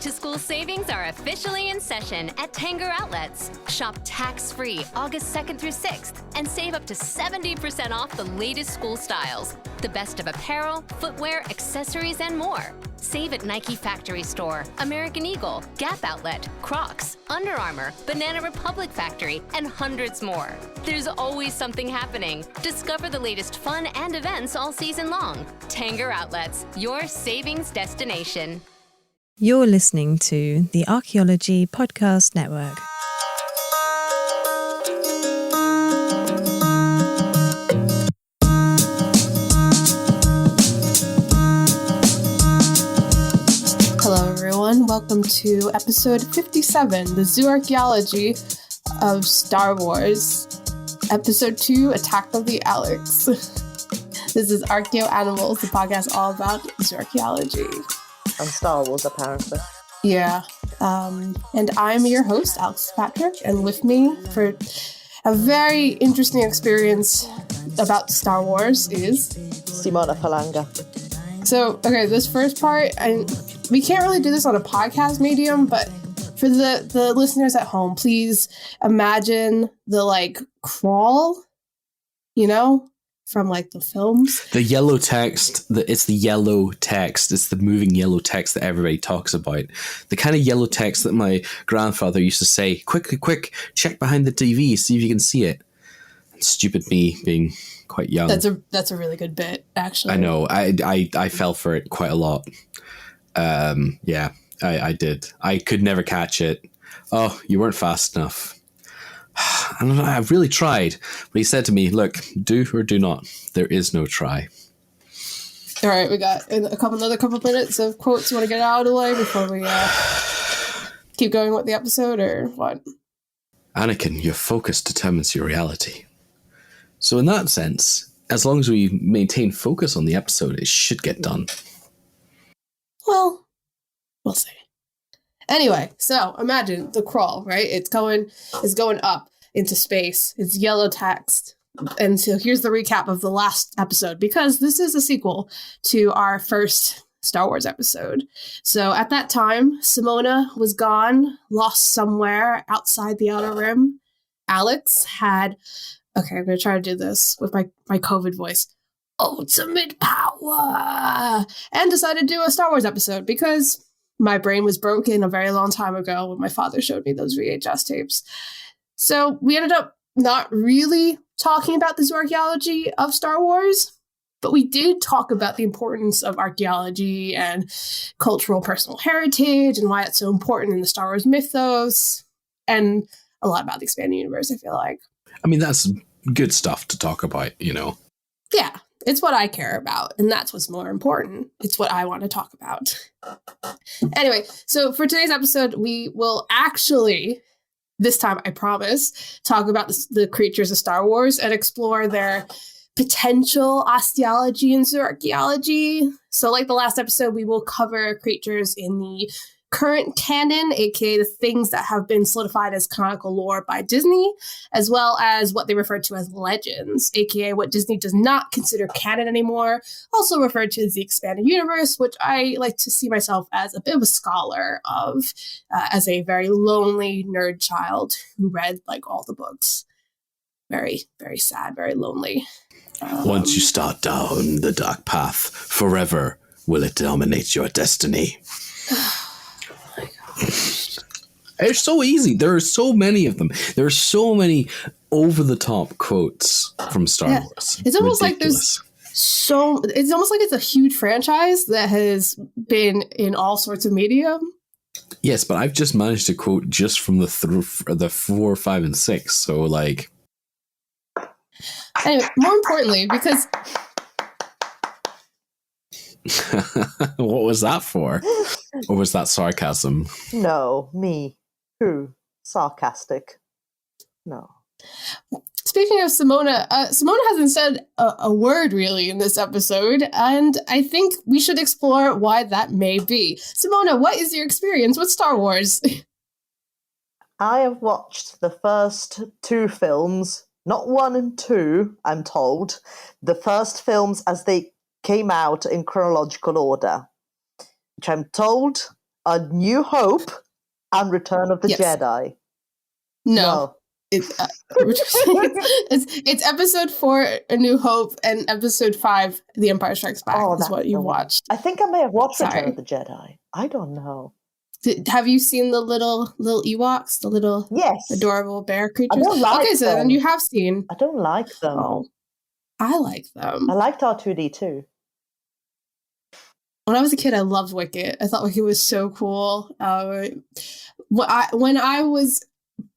Back-to-school savings are officially in session at Tanger Outlets. Shop tax-free August 2nd through 6th and save up to 70% off the latest school styles. The best of apparel, footwear, accessories, and more. Save at Nike Factory Store, American Eagle, Gap Outlet, Crocs, Under Armour, Banana Republic Factory, and hundreds more. There's always something happening. Discover the latest fun and events all season long. Tanger Outlets, your savings destination. You're listening to the Archaeology Podcast Network. Hello everyone, welcome to episode 57, the Zooarchaeology of Star Wars. Episode 2, Attack of the Alex. This is Archaeo Animals, the podcast all about zooarchaeology. And Star Wars, apparently. Yeah. And I'm your host, Alex Patrick, and with me for a very interesting experience about Star Wars is... Simona Falanga. So, okay, this first part, we can't really do this on a podcast medium, but for the listeners at home, please imagine the, crawl, from the films. The yellow text, it's the yellow text. It's the moving yellow text that everybody talks about. The kind of yellow text that my grandfather used to say, quick, check behind the TV, see if you can see it. Stupid me being quite young. That's a really good bit, actually. I know. I fell for it quite a lot. Yeah, I did. I could never catch it. Oh, you weren't fast enough. I don't know, I've really tried. But he said to me, look, do or do not. There is no try. All right, we got another couple minutes of quotes. You want to get out of the way before we keep going with the episode, or what? Anakin, your focus determines your reality. So in that sense, as long as we maintain focus on the episode, it should get done. Well, we'll see. Anyway, so imagine the crawl, right? It's going up into space. It's yellow text. And so here's the recap of the last episode, because this is a sequel to our first Star Wars episode. So at that time, Simona was gone, lost somewhere outside the Outer Rim. Alex had, okay, I'm going to try to do this with my COVID voice, ultimate power, and decided to do a Star Wars episode because my brain was broken a very long time ago when my father showed me those VHS tapes. So we ended up not really talking about the zooarchaeology of Star Wars, but we did talk about the importance of archaeology and cultural personal heritage and why it's so important in the Star Wars mythos, and a lot about the expanding universe, I feel like. I mean, that's good stuff to talk about, Yeah, it's what I care about, and that's what's more important. It's what I want to talk about. Anyway, so for today's episode, we will actually, this time I promise, talk about the creatures of Star Wars and explore their potential osteology and zooarchaeology. So like the last episode, we will cover creatures in the current canon, aka the things that have been solidified as canonical lore by Disney, as well as what they refer to as legends, aka what Disney does not consider canon anymore, also referred to as the expanded universe, which I like to see myself as a bit of a scholar of, as a very lonely nerd child who read all the books. Very, very sad, very lonely. Once you start down the dark path, forever will it dominate your destiny. It's so easy. There are so many of them. There are so many over-the-top quotes from Star Wars. It's almost ridiculous. It's almost like it's a huge franchise that has been in all sorts of media. Yes, but I've just managed to quote just from the 4, 5, and 6. So, Anyway, more importantly, because... What was that for? Or was that sarcasm? No, me. True. Sarcastic. No. Speaking of Simona, Simona hasn't said a word really in this episode, and I think we should explore why that may be. Simona, what is your experience with Star Wars? I have watched the first 2 films, not 1 and 2, I'm told. The first films as they came out in chronological order, which I'm told A New Hope and Return of the Yes. Jedi. No. It's it's episode 4, A New Hope, and episode 5, The Empire Strikes Back, is that's what you the one. watched. I think I may have watched Sorry. Return of the Jedi. I don't know. Have you seen the little Ewoks, the little adorable bear creatures? I don't like okay, so them. then you have seen. I don't like them. Oh, I like them. I liked R2D2. When I was a kid, I loved Wicket. I thought Wicket was so cool. When I was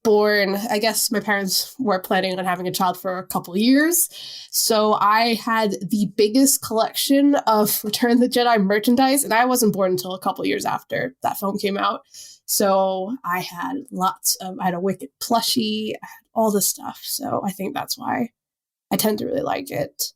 born, I guess my parents were planning on having a child for a couple years. So I had the biggest collection of Return of the Jedi merchandise, and I wasn't born until a couple years after that film came out. So I had I had a Wicket plushie, I had all this stuff. So I think that's why I tend to really like it.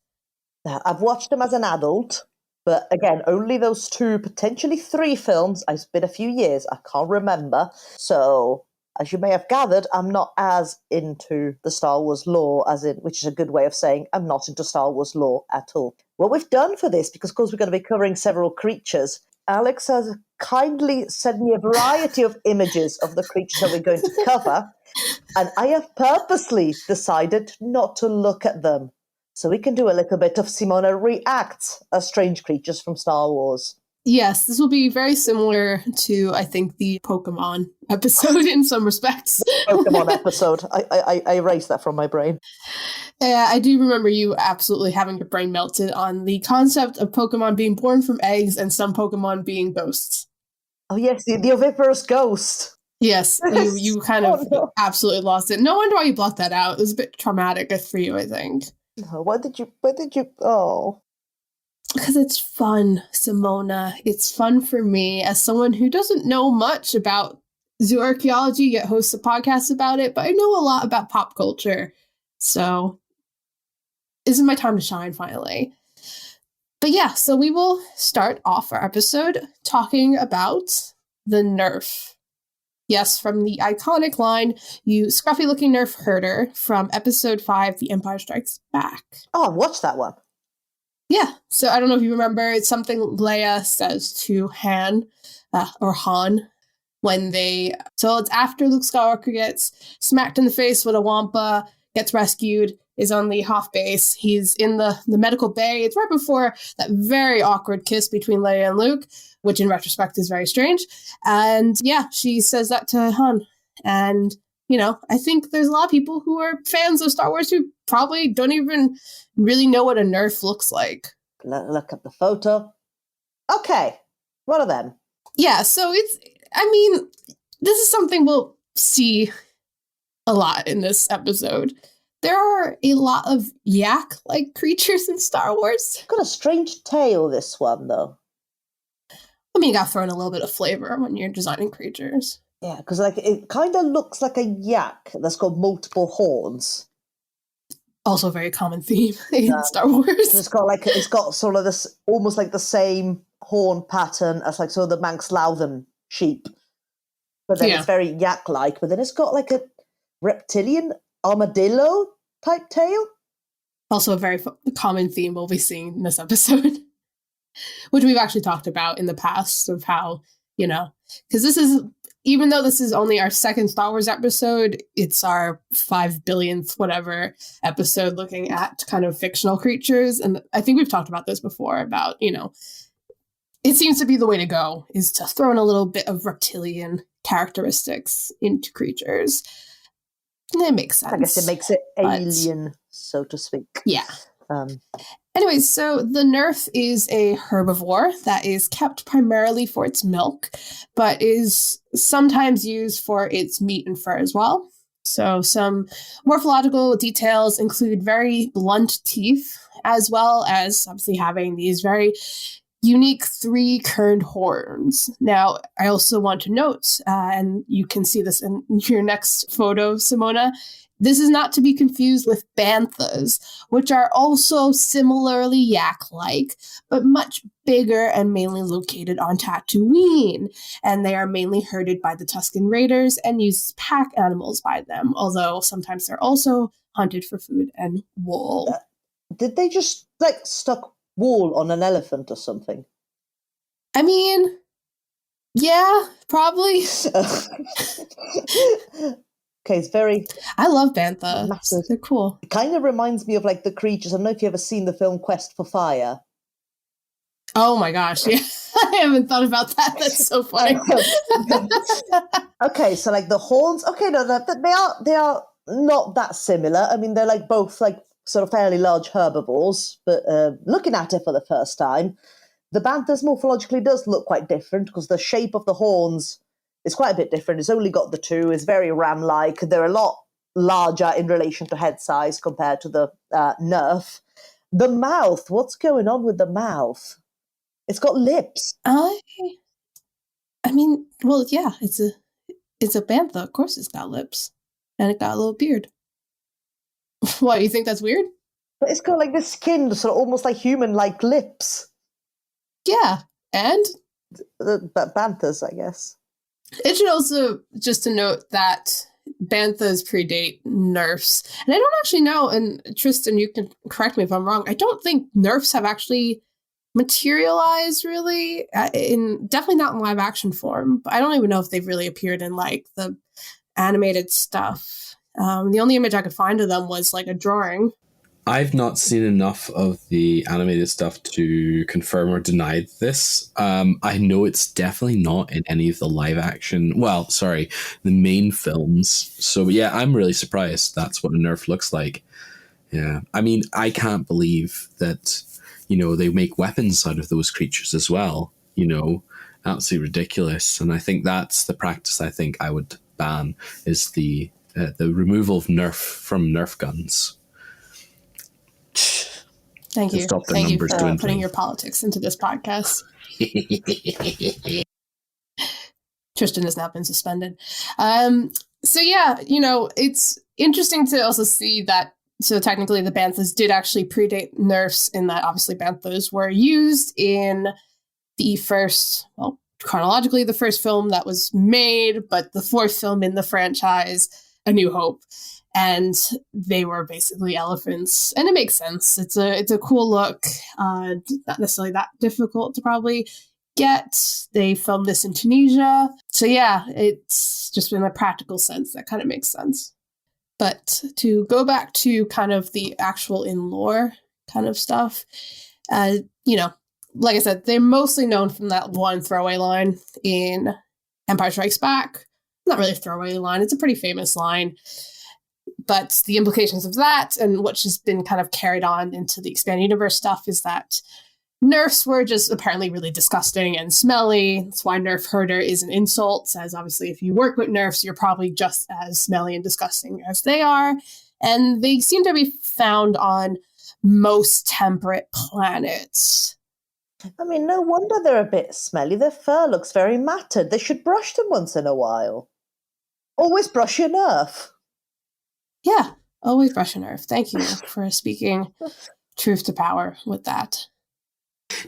Now, I've watched them as an adult, but again, only those 2, potentially 3 films. It's been a few years, I can't remember. So, as you may have gathered, I'm not as into the Star Wars lore, which is a good way of saying I'm not into Star Wars lore at all. What we've done for this, because of course we're going to be covering several creatures, Alex has kindly sent me a variety of images of the creatures that we're going to cover, and I have purposely decided not to look at them. So we can do a little bit of Simona reacts as strange creatures from Star Wars. Yes, this will be very similar to, I think, the Pokemon episode in some respects. Pokemon episode. I erased that from my brain. Yeah, I do remember you absolutely having your brain melted on the concept of Pokemon being born from eggs and some Pokemon being ghosts. Oh yes, the oviparous ghost. Yes, you kind of absolutely lost it. No wonder why you blocked that out. It was a bit traumatic for you, I think. No, why did you, oh. Because it's fun, Simona. It's fun for me as someone who doesn't know much about zooarchaeology, yet hosts a podcast about it, but I know a lot about pop culture. So this is my time to shine, finally. But yeah, so we will start off our episode talking about the nerf. Yes, from the iconic line, you scruffy-looking nerf herder from episode 5, The Empire Strikes Back. Oh, I watched that one. Yeah, so I don't know if you remember, it's something Leia says to Han, when so it's after Luke Skywalker gets smacked in the face with a wampa, gets rescued, is on the Hoth base. He's in the medical bay. It's right before that very awkward kiss between Leia and Luke, which in retrospect is very strange. And yeah, she says that to Han. And, I think there's a lot of people who are fans of Star Wars who probably don't even really know what a nerf looks like. Look at the photo. Okay, what are them? Yeah, so this is something we'll see a lot in this episode. There are a lot of yak-like creatures in Star Wars. Got a strange tail, this one, though. You got to throw in a little bit of flavor when you're designing creatures. Yeah, because it kind of looks like a yak that's got multiple horns. Also a very common theme in Star Wars. It's got sort of this, almost like the same horn pattern as like sort of the Manx Loudon sheep. But then it's very yak-like, but then it's got like a reptilian armadillo type tail. Also a very common theme we'll be seeing in this episode, which we've actually talked about in the past of how, because even though this is only our second Star Wars episode, it's our 5 billionth whatever episode looking at kind of fictional creatures. And I think we've talked about this before about, it seems to be the way to go is to throw in a little bit of reptilian characteristics into creatures. And it makes sense. I guess it makes it alien, so to speak. Yeah. Anyways, so the nerf is a herbivore that is kept primarily for its milk, but is sometimes used for its meat and fur as well. So some morphological details include very blunt teeth, as well as obviously having these very unique 3-kerned horns. Now, I also want to note, and you can see this in your next photo, Simona, this is not to be confused with banthas, which are also similarly yak-like, but much bigger and mainly located on Tatooine. And they are mainly herded by the Tusken Raiders and used as pack animals by them, although sometimes they're also hunted for food and wool. Did they just, stuck wool on an elephant or something? Yeah, probably. Okay, it's very I love banthas. massive. They're cool. It kind of reminds me of like the creatures. I don't know if you've ever seen the film Quest for Fire. Oh my gosh, yeah. I haven't thought about that. That's so funny. Okay, so like the horns. Okay, no, they are not that similar. I mean, they're like both like sort of fairly large herbivores. But looking at it for the first time, the banthas morphologically does look quite different because the shape of the horns is quite a bit different. It's only got the two. It's very ram-like. They're a lot larger in relation to head size compared to the nerf. The mouth. What's going on with the mouth? It's got lips. I mean, well, yeah, it's a bantha. Of course, it's got lips, and it got a little beard. What, you think that's weird? But it's got like the skin, sort of almost like human-like lips. Yeah, and Banthas, I guess. it should also just to note that banthas predate nerfs, and I don't actually know. And Tristan, you can correct me if I'm wrong. I don't think nerfs have actually materialized really in definitely not in live action form. But I don't even know if they've really appeared in like the animated stuff. The only image I could find of them was like a drawing. I've not seen enough of the animated stuff to confirm or deny this. I know it's definitely not in any of the live action, the main films. So yeah, I'm really surprised that's what a nerf looks like. Yeah. I mean, I can't believe that, they make weapons out of those creatures as well, absolutely ridiculous. And I think that's the practice I think I would ban is the removal of nerf from nerf guns. Thank you. Stop their Thank you numbers for dwindling. putting your politics into this podcast. Tristan has now been suspended. So yeah, it's interesting to also see that. So technically, the banthas did actually predate nerfs in that obviously banthas were used in the first, well, chronologically the first film that was made, but the fourth film in the franchise, A New Hope. And they were basically elephants, and it makes sense. It's a cool look, not necessarily that difficult to probably get. They filmed this in Tunisia, so yeah, it's just in a practical sense that kind of makes sense. But to go back to kind of the actual in lore kind of stuff, like I said, they're mostly known from that one throwaway line in Empire Strikes Back. Not really a throwaway line; it's a pretty famous line. But the implications of that and what's just been kind of carried on into the expanded universe stuff is that nerfs were just apparently really disgusting and smelly. That's why nerf herder is an insult, as obviously if you work with nerfs, you're probably just as smelly and disgusting as they are. And they seem to be found on most temperate planets. I mean, no wonder they're a bit smelly. Their fur looks very matted. They should brush them once in a while. Always brush your nerf. Yeah, always brush a nerf. Thank you for speaking truth to power with that.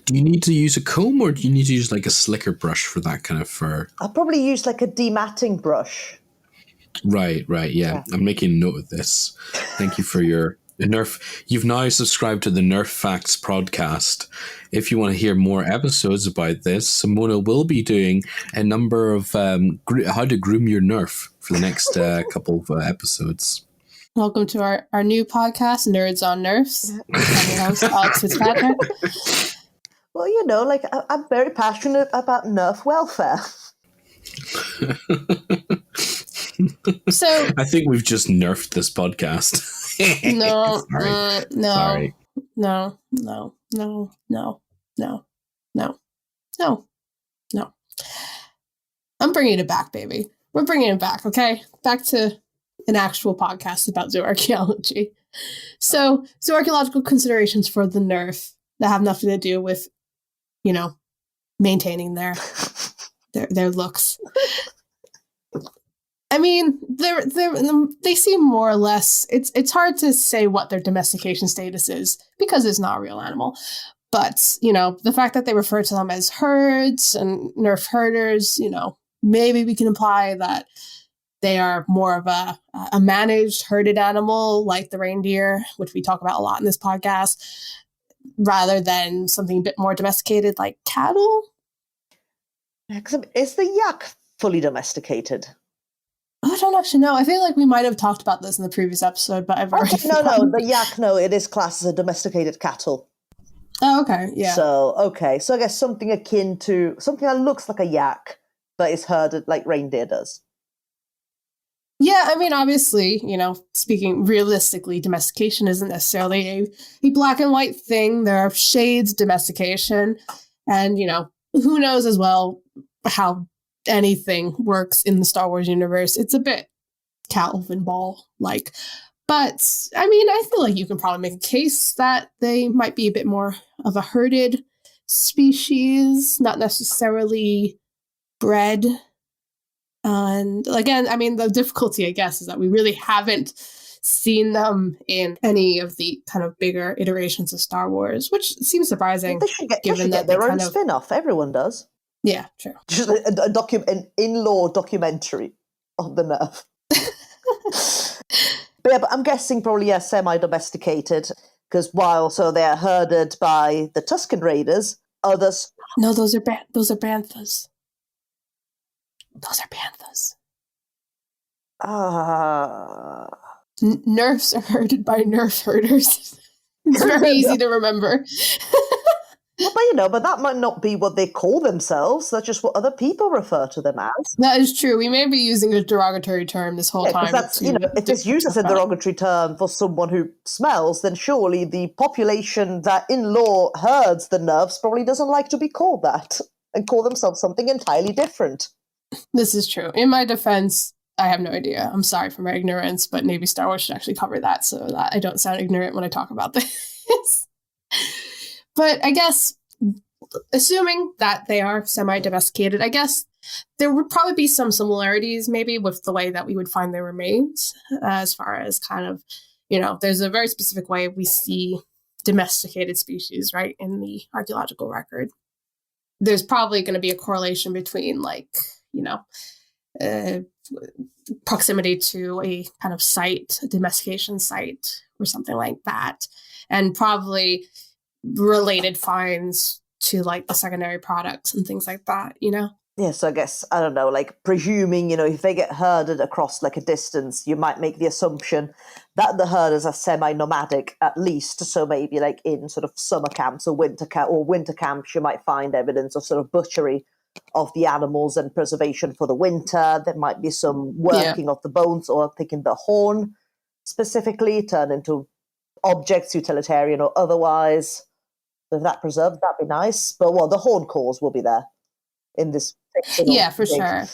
Do you need to use a comb or do you need to use like a slicker brush for that kind of fur? I'll probably use like a dematting brush. Right, yeah. I'm making a note of this. Thank you for your nerf. You've now subscribed to the Nerf Facts podcast. If you want to hear more episodes about this, Simona will be doing a number of how to groom your nerf for the next couple of episodes. Welcome to our new podcast, Nerds on Nerfs. I'm your host, Alex Fitzpatrick. Well, I'm very passionate about nerf welfare. So I think we've just nerfed this podcast. No. Sorry. I'm bringing it back, baby. We're bringing it back, okay? Back to an actual podcast about zooarchaeology. So, zooarchaeological considerations for the nerf that have nothing to do with, maintaining their looks. I mean, they seem more or less. It's hard to say what their domestication status is because it's not a real animal. But the fact that they refer to them as herds and nerf herders, maybe we can imply that they are more of a managed, herded animal like the reindeer, which we talk about a lot in this podcast, rather than something a bit more domesticated like cattle. Is the yak fully domesticated? I don't actually know. I feel like we might have talked about this in the previous episode, but I've already forgotten. The yak, no, it is classed as a domesticated cattle. Oh, okay, yeah. So I guess something akin to something that looks like a yak, but is herded like reindeer does. Yeah, I mean, obviously, speaking realistically, domestication isn't necessarily a black and white thing. There are shades of domestication, and, who knows as well how anything works in the Star Wars universe. It's a bit Calvin Ball-like. But, I mean, I feel like you can probably make a case that they might be a bit more of a herded species, not necessarily bred. And again, I mean, the difficulty, I guess, is that we really haven't seen them in any of the kind of bigger iterations of Star Wars, which seems surprising. They should get their own spin-off. Everyone does. Yeah, true. Just an in-law documentary of the nerf. But I'm guessing probably semi-domesticated, because so they're herded by the Tusken Raiders, others... No, those are banthas. Those are banthas. Nerfs are herded by nerf herders. It's very easy to remember. But that might not be what they call themselves. That's just what other people refer to them as. That is true. We may be using a derogatory term this whole time. That's, if it's used as a derogatory term for someone who smells, then surely the population that in-law herds the nerfs probably doesn't like to be called that and call themselves something entirely different. This is true. In my defense, I have no idea. I'm sorry for my ignorance, but maybe Star Wars should actually cover that so that I don't sound ignorant when I talk about this. But I guess, assuming that they are semi-domesticated, I guess there would probably be some similarities maybe with the way that we would find their remains, as far as kind of, there's a very specific way we see domesticated species, right, in the archaeological record. There's probably going to be a correlation between, proximity to a kind of site, a domestication site or something like that, and probably related finds to the secondary products and things like that, Yeah, so I guess, I don't know, presuming, if they get herded across a distance, you might make the assumption that the herders are semi-nomadic at least. So maybe in sort of summer camps or winter camps, you might find evidence of sort of butchery of the animals and preservation for the winter. There might be some working of the bones or taking the horn specifically, turn into objects, utilitarian or otherwise. So if that preserved, that'd be nice. But the horn cores will be there in this. Yeah, for sure.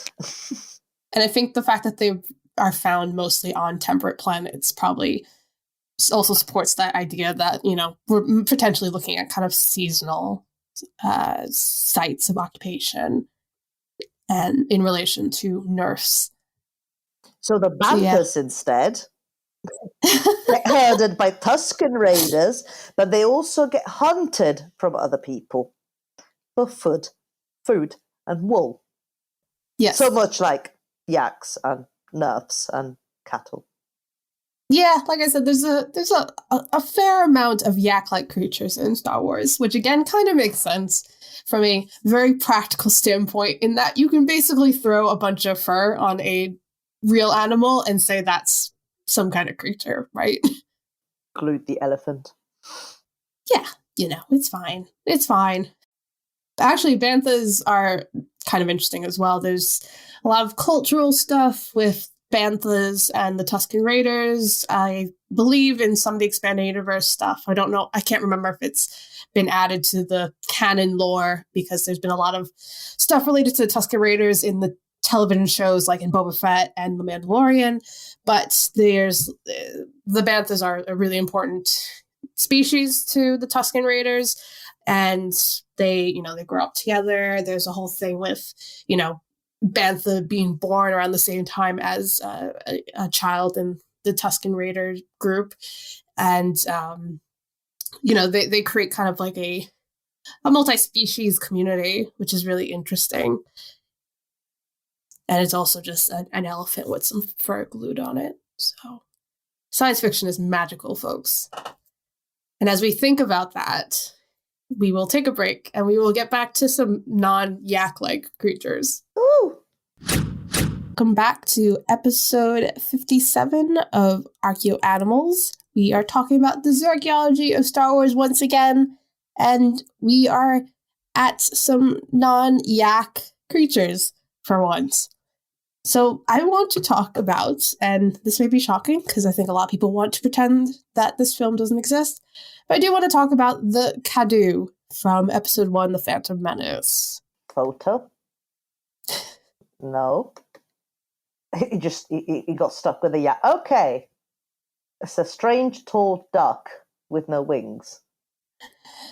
And I think the fact that they are found mostly on temperate planets probably also supports that idea that, we're potentially looking at kind of seasonal sites of occupation and in relation to nerfs. So the banthas instead get herded by Tusken Raiders, but they also get hunted from other people for food and wool. Yes. So much like yaks and nerfs and cattle. Yeah, like I said, there's a fair amount of yak-like creatures in Star Wars, which again kind of makes sense from a very practical standpoint in that you can basically throw a bunch of fur on a real animal and say that's some kind of creature, right? Include the elephant. Yeah, it's fine. It's fine. Actually, banthas are kind of interesting as well. There's a lot of cultural stuff with banthas and the Tusken Raiders. I believe in some of the expanded universe stuff. I don't know. I can't remember if it's been added to the canon lore because there's been a lot of stuff related to the Tusken Raiders in the television shows like in Boba Fett and The Mandalorian. But there's the banthas are a really important species to the Tusken Raiders. And they grow up together. There's a whole thing with, Bantha being born around the same time as a child in the Tusken Raider group. And, they create kind of like a multi-species community, which is really interesting. And it's also just an elephant with some fur glued on it. So science fiction is magical, folks. And as we think about that, we will take a break and we will get back to some non-yak-like creatures. Ooh. Welcome back to episode 57 of Archaeoanimals. We are talking about the zooarchaeology of Star Wars once again, and we are at some non-yak creatures for once. So I want to talk about, and this may be shocking because I think a lot of people want to pretend that this film doesn't exist, but I do want to talk about the Kaadu from episode 1, The Phantom Menace. Photo? No. He got stuck with a yak. Okay. It's a strange tall duck with no wings.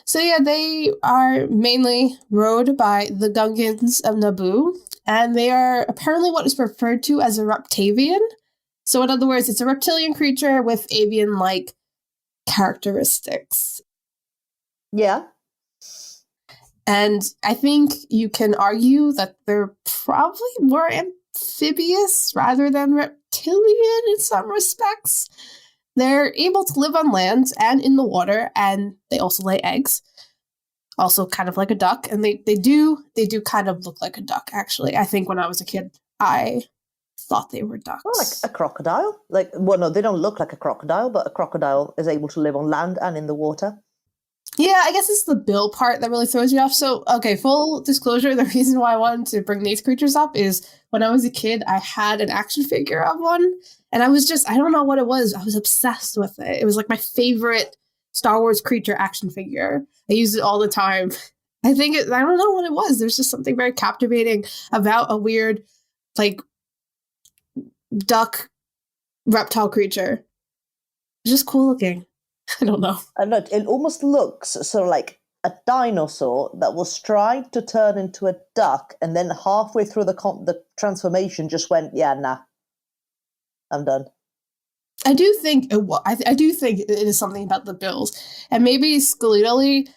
So yeah, they are mainly rowed by the Gungans of Naboo, and they are apparently what is referred to as a reptavian. So in other words, it's a reptilian creature with avian-like characteristics. Yeah. And I think you can argue that they're probably more amphibious rather than reptilian in some respects. They're able to live on land and in the water, and they also lay eggs. Also kind of like a duck, and they do kind of look like a duck, actually. I think when I was a kid, I thought they were ducks. Oh, like a crocodile? Well, no, they don't look like a crocodile, but a crocodile is able to live on land and in the water. Yeah, I guess it's the bill part that really throws me off. So, okay, full disclosure, the reason why I wanted to bring these creatures up is when I was a kid, I had an action figure of one, and I don't know what it was. I was obsessed with it. It was like my favorite Star Wars creature action figure. I used it all the time. I don't know what it was. There's just something very captivating about a weird, like, duck reptile creature. It's just cool looking. I don't know. I know, it almost looks sort of like a dinosaur that was trying to turn into a duck, and then halfway through the transformation just went, yeah, nah, I'm done. I do think I do think it is something about the bills, and maybe skeletally.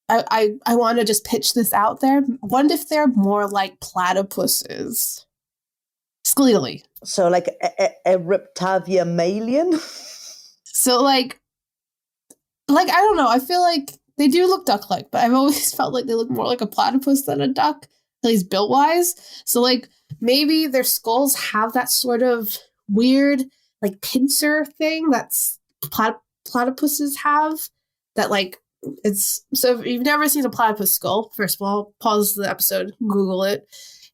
I want to just pitch this out there. What if they're more like platypuses, skeletally? So like a Reptavia malian. So like I don't know. I feel like they do look duck-like, but I've always felt like they look more like a platypus than a duck, at least built-wise. So like maybe their skulls have that sort of weird like pincer thing that's platypuses have. That like it's so if you've never seen a platypus skull, first of all, pause the episode, Google it.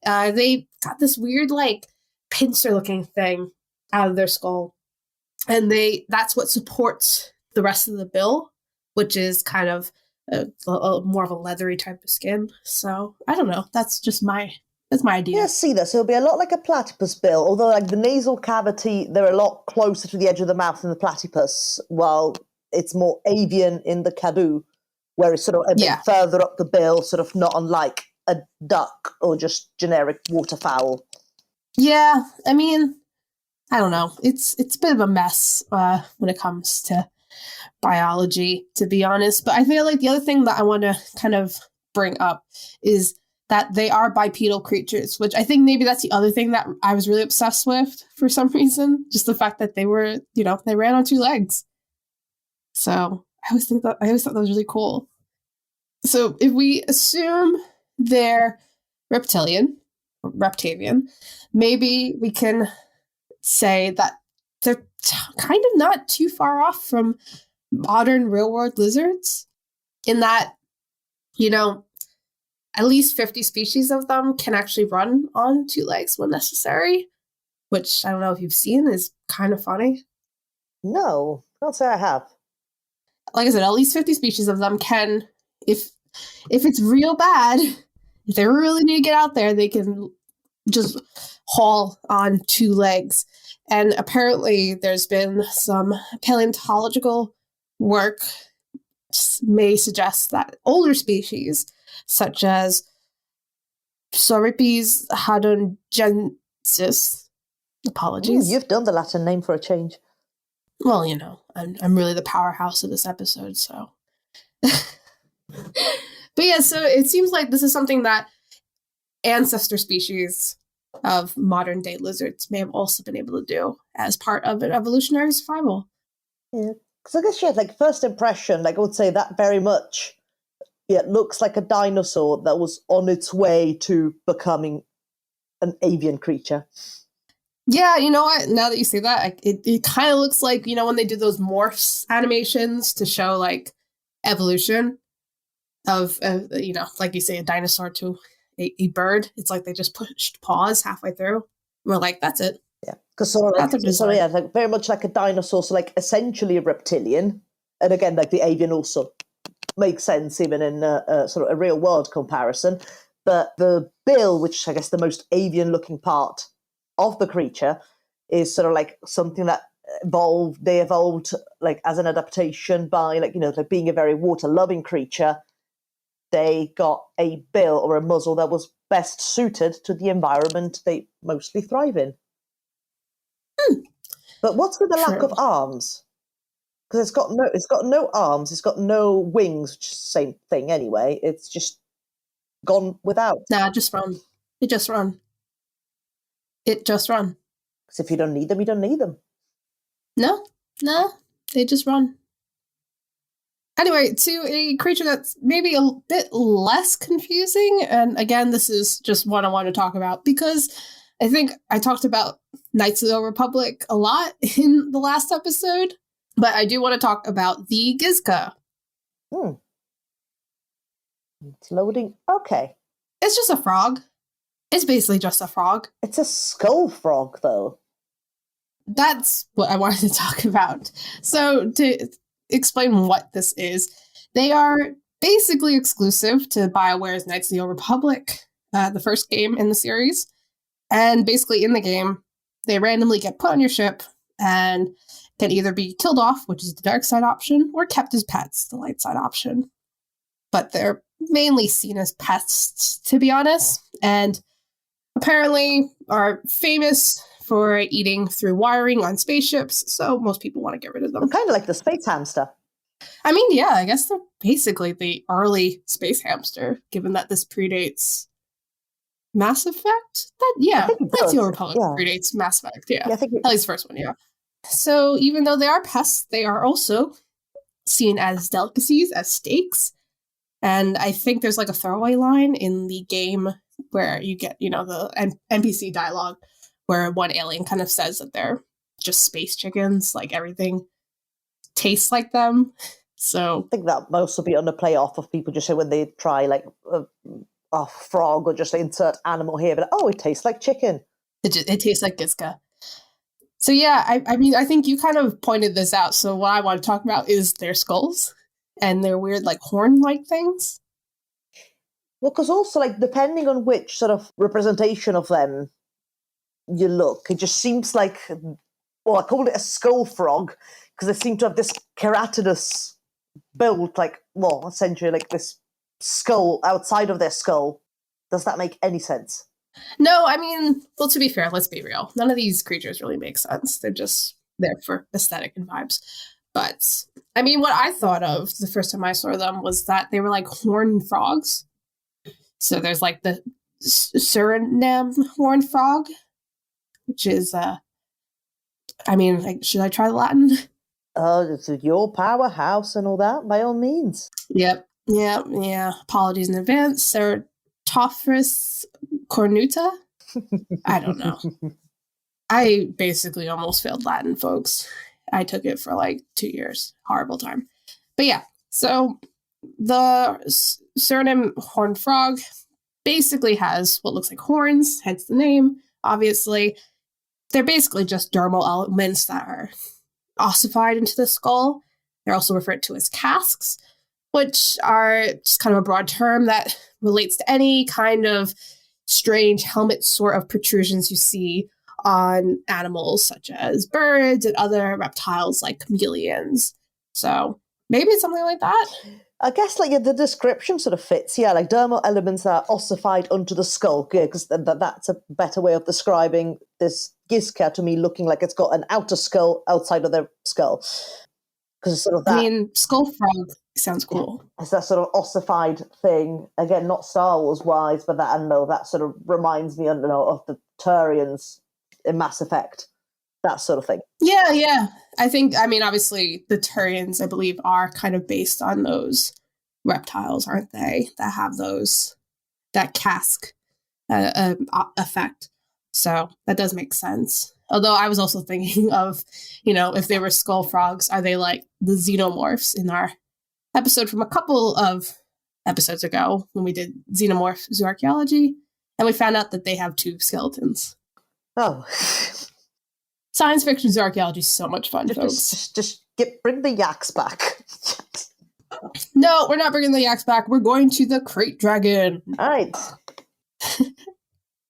They got this weird like pincer-looking thing out of their skull, and that's what supports the rest of the bill, which is kind of a more of a leathery type of skin. So I don't know. That's my idea. Yeah, see that. So it'll be a lot like a platypus bill, although like the nasal cavity, they're a lot closer to the edge of the mouth than the platypus, while it's more avian in the Kaadu, where it's sort of a bit further up the bill, sort of not unlike a duck or just generic waterfowl. Yeah, I mean, I don't know. It's a bit of a mess when it comes to biology, to be honest. But I feel like the other thing that I want to kind of bring up is that they are bipedal creatures, which I think maybe that's the other thing that I was really obsessed with for some reason. Just the fact that they were, they ran on 2 legs. So I always thought that was really cool. So if we assume they're reptilian, or reptavian, maybe we can say that they're kind of not too far off from modern real-world lizards in that, at least 50 species of them can actually run on 2 legs when necessary, which I don't know if you've seen is kind of funny. No, can't say I have. Like I said, at least 50 species of them can, if it's real bad, if they really need to get out there, they can just haul on 2 legs. And apparently there's been some paleontological work may suggest that older species, such as Sauropes hadongensis, apologies. You've done the Latin name for a change. Well, I'm really the powerhouse of this episode, so. But yeah, so it seems like this is something that ancestor species of modern day lizards may have also been able to do as part of an evolutionary survival. Yeah, because I guess, like first impression, I would say that very much, it looks like a dinosaur that was on its way to becoming an avian creature. Yeah, you know what? Now that you say that, it kind of looks like, you know, when they did those morphs animations to show like evolution of, you know, like you say, a dinosaur to a bird. It's like they just pushed pause halfway through. We're like, that's it. Yeah, because like very much like a dinosaur, so like essentially a reptilian. And again, like the avian also makes sense even in a sort of a real world comparison. But the bill, which I guess the most avian looking part of the creature, is sort of like something that they evolved like as an adaptation by like, you know, like being a very water loving creature. They got a bill or a muzzle that was best suited to the environment they mostly thrive in. But what's with the lack of arms? Because it's got no arms, it's got no wings, which is the same thing anyway. It's just gone without. Nah, just run. It just run. Because if you don't need them, you don't need them. No, they just run. Anyway, to a creature that's maybe a bit less confusing, and again, this is just what I want to talk about, because I think I talked about Knights of the Old Republic a lot in the last episode, but I do want to talk about the Gizka. It's loading. Okay. It's just a frog. It's basically just a frog. It's a skull frog, though. That's what I wanted to talk about. So to explain what this is, they are basically exclusive to BioWare's Knights of the Old Republic, the first game in the series. And basically in the game, they randomly get put on your ship and can either be killed off, which is the dark side option, or kept as pets, the light side option. But they're mainly seen as pests, to be honest, and apparently are famous for eating through wiring on spaceships, so most people want to get rid of them. Kind of like the space hamster. I mean, yeah, I guess they're basically the early space hamster, given that this predates Mass Effect? That's the Old Republic predates Mass Effect, yeah I think at least the first one, yeah. So even though they are pests, they are also seen as delicacies, as steaks. And I think there's like a throwaway line in the game where you get, you know, the NPC dialogue where one alien kind of says that they're just space chickens, like everything tastes like them. So I think that most will be on the play off of people just say when they try like a frog or just insert animal here, but it tastes like chicken. It tastes like Gizka. So yeah, I mean, I think you kind of pointed this out. So what I want to talk about is their skulls and their weird like horn-like things. Well, because also like depending on which sort of representation of them you look, it just seems like, well, I called it a skull frog because they seem to have this keratinous build, like, well, essentially like this skull outside of their skull. Does that make any sense? No, I mean, well, to be fair, let's be real. None of these creatures really make sense. They're just there for aesthetic and vibes. But, I mean, what I thought of the first time I saw them was that they were like horned frogs. So there's like the Suriname horned frog, which is, I mean, like, should I try the Latin? It's your powerhouse and all that, by all means. Yep. Yeah. Apologies in advance. Ceratophrys cornuta? I don't know. I basically almost failed Latin, folks. I took it for like 2 years. Horrible time. But yeah, so the Suriname horned frog basically has what looks like horns, hence the name, obviously. They're basically just dermal elements that are ossified into the skull. They're also referred to as casques, which are just kind of a broad term that relates to any kind of strange helmet sort of protrusions you see on animals such as birds and other reptiles like chameleons. So maybe it's something like that. I guess like the description sort of fits, like dermal elements that are ossified onto the skull, because that's a better way of describing this Gizka to me, looking like it's got an outer skull outside of their skull. Because sort of that, I mean, skull frog sounds cool. It's that sort of ossified thing. Again, not Star Wars wise, but that, I don't know, that sort of reminds me, I don't know, of the Turians in Mass Effect. That sort of thing. Yeah. I mean, obviously, the Turians, I believe, are kind of based on those reptiles, aren't they? That have that cask effect. So that does make sense. Although I was also thinking of, if they were skull frogs, are they like the xenomorphs in our episode from a couple of episodes ago when we did xenomorph zooarchaeology, and we found out that they have 2 skeletons. Oh. Science fiction zooarchaeology is so much fun, folks. Just bring the yaks back. No, we're not bringing the yaks back. We're going to the Krayt Dragon. All right.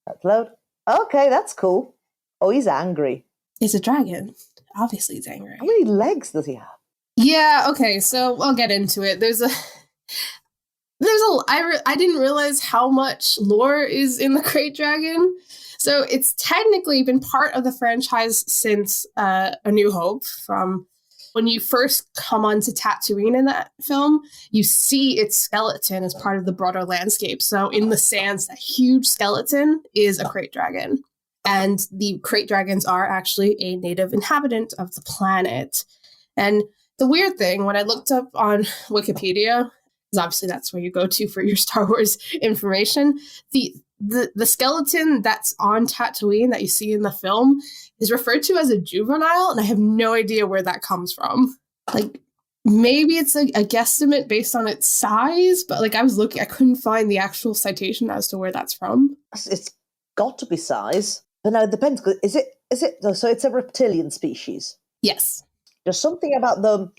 Upload. Okay, that's cool. Oh, he's angry. It's a dragon. Obviously, it's angry. How many legs does he have? Yeah, okay, so I'll get into it. I didn't realize how much lore is in the Krayt Dragon. So it's technically been part of the franchise since A New Hope. From when you first come onto Tatooine in that film, you see its skeleton as part of the broader landscape. So in the sands, that huge skeleton is a Krayt Dragon. And the Krayt Dragons are actually a native inhabitant of the planet. And the weird thing, when I looked up on Wikipedia, because obviously that's where you go to for your Star Wars information, the skeleton that's on Tatooine that you see in the film is referred to as a juvenile, and I have no idea where that comes from. Like, maybe it's a guesstimate based on its size, but like I was looking, I couldn't find the actual citation as to where that's from. It's got to be size. But now it depends. Is it? So it's a reptilian species. Yes. There's something about the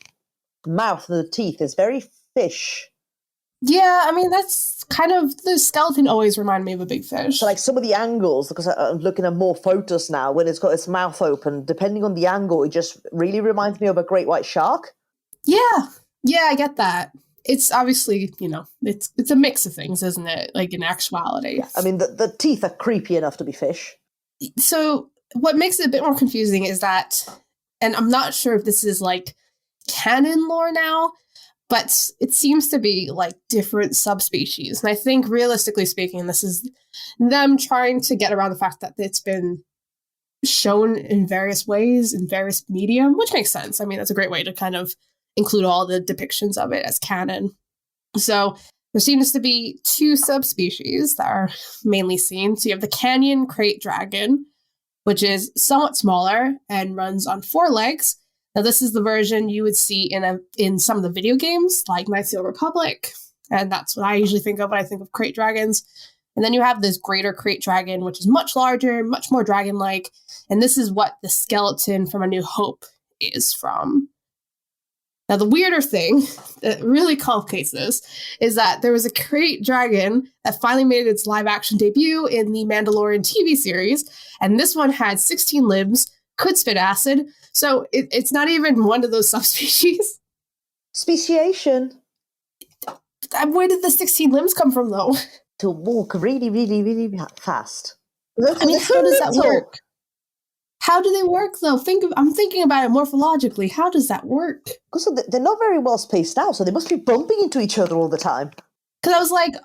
mouth and the teeth is very fish. Yeah, I mean, that's kind of, the skeleton always reminded me of a big fish. So like some of the angles, because I'm looking at more photos now, when it's got its mouth open, depending on the angle, it just really reminds me of a great white shark. Yeah, I get that. It's obviously, it's a mix of things, isn't it? Like in actuality. Yeah, I mean, the teeth are creepy enough to be fish. So what makes it a bit more confusing is that, and I'm not sure if this is like canon lore now, but it seems to be like different subspecies. And I think realistically speaking, this is them trying to get around the fact that it's been shown in various ways, in various media, which makes sense. I mean, that's a great way to kind of include all the depictions of it as canon. So there seems to be 2 subspecies that are mainly seen. So you have the canyon Krayt Dragon, which is somewhat smaller and runs on 4 legs. Now, this is the version you would see in some of the video games, like Knights of the Republic, and that's what I usually think of when I think of Krayt Dragons. And then you have this greater Krayt Dragon, which is much larger, much more dragon-like, and this is what the skeleton from A New Hope is from. Now, the weirder thing that really complicates this is that there was a Krayt Dragon that finally made its live-action debut in the Mandalorian TV series, and this one had 16 limbs, could spit acid, so it's not even one of those subspecies. Speciation. Where did the 16 limbs come from, though? To walk really, really, really fast. I mean, how does that work? How do they work, though? I'm thinking about it morphologically. How does that work? Because they're not very well spaced out, so they must be bumping into each other all the time. Because I was like,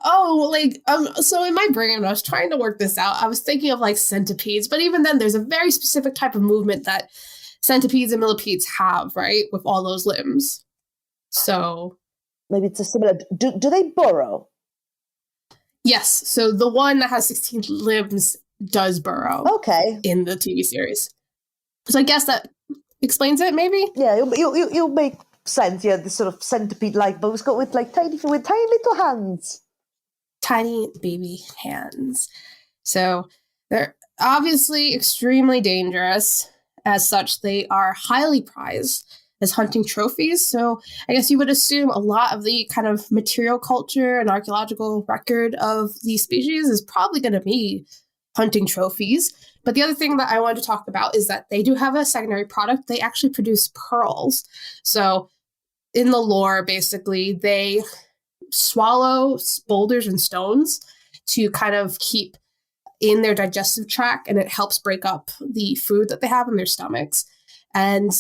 so in my brain, when I was trying to work this out, I was thinking of like centipedes, but even then, there's a very specific type of movement that centipedes and millipedes have, right? With all those limbs. So maybe it's a similar. Do they burrow? Yes. So the one that has 16 limbs does burrow. Okay. In the TV series. So I guess that explains it, maybe? Yeah, you'll make sense. Yeah, this sort of centipede-like, but it's got with tiny little hands. Tiny baby hands. So they're obviously extremely dangerous. As such, they are highly prized as hunting trophies. So I guess you would assume a lot of the kind of material culture and archaeological record of these species is probably going to be hunting trophies. But the other thing that I wanted to talk about is that they do have a secondary product. They actually produce pearls. So in the lore, basically, they swallow boulders and stones to kind of keep in their digestive tract, and it helps break up the food that they have in their stomachs. And,